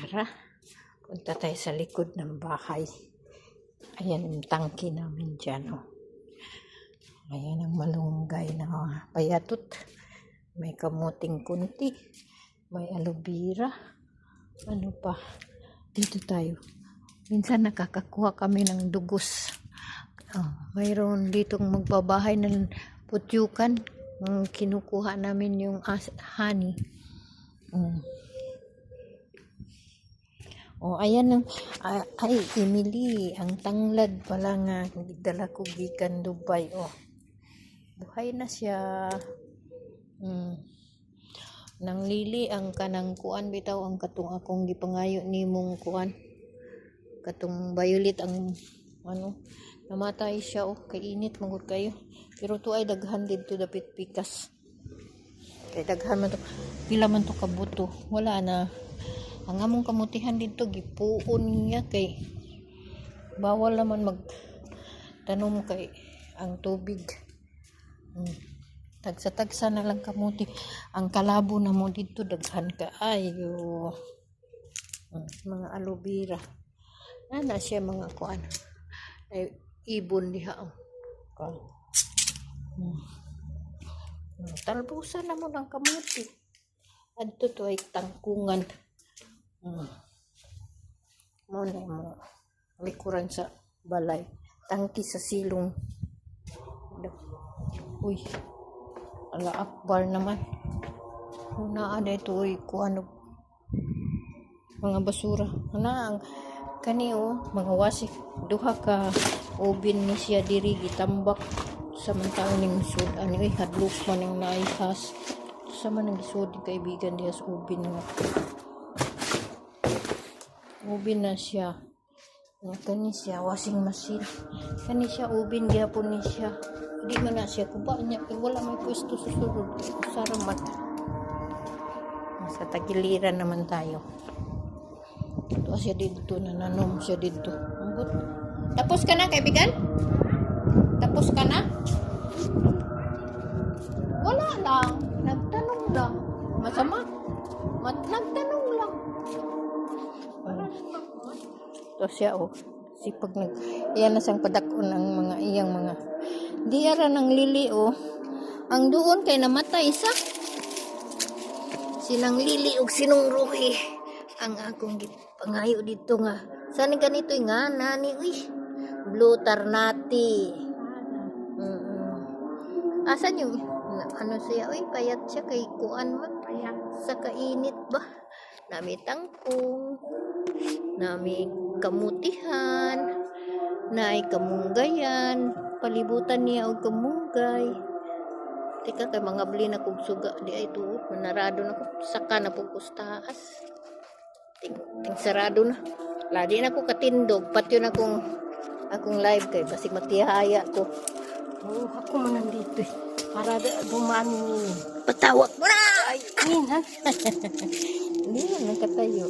Tara, punta tayo sa likod ng bahay. Ayan yung tangke namin dyan. Oh. Ayan ang malunggay na payatot. May kamuting kunti. May aloe vera. Ano pa? Dito tayo. Minsan nakakakuha kami ng dugos. Mayroon ditong magbabahay ng putyukan. Kinukuha namin yung honey. Ayan ay Emily, ang tanglad pala nga dala ko gikan Dubai. Buhay na siya. Nang lili ang kanang kuan bitaw ang katong akong gipangayo nimong kuan. Katong violet ang namatay siya kay init magud kayo. Pero to ay daghan dito dapit pikas. Kay daghan man to. Pila man to kabuto. Wala na. Ang among kamutihan dito gipuon niya kay bawal naman magtanom kay ang tubig. Tagsa-tagsa na lang kamuti. Ang kalabo na mo dito daghan kaayo. Mga aloe vera. Na siya mga kuan. Ay ibon diha. Talbusan na mo ng kamuti. Adto to ay tangkungan. Mo likuran sa balay, tangki sa silong. Uy, ala akbar naman. Una ito kuano mga basura. Ang kaniyo mga wasik duha ka ubin ni siya diri gitambak samantang ning sud ani hadlok man ning naihas sa man ning sud kaibigan diha sa ubin nga. Ubin na siya. Kani siya washing machine. Kani siya ubin gyapon ni siya. Di man na siya kuba niya kay wala may pwesto sa sulod. Saramat. Sa tagiliran naman tayo. Ito siya dito nananom siya dito. Ambot. Tapos ka na kaibigan? Tapos ka na? Wala lang. Nagtanong lang. Masama? Nagtanong lang. Ito siya sipag iyan na siyang padakon ang mga iyang mga diara ng lili ang doon kay namatay isa sinang lili og sinong ruhi ang akong pangayo dito nga saan ganito nga nani blue tarnati asan yung siya payat siya kay kuan man payat sa kainit ba nami tangkong nami kamutihan naay kamunggayan palibutan niya og kamunggay tika kay mga bli na kog suga di ay tuot manarado na ko saka na pug kustaas ting sarado na ladi na ko katindog patyo na akong live kay basig matihaya ko ako man nandito para dumami ni patawag mo na ay ha hindi na nakatayo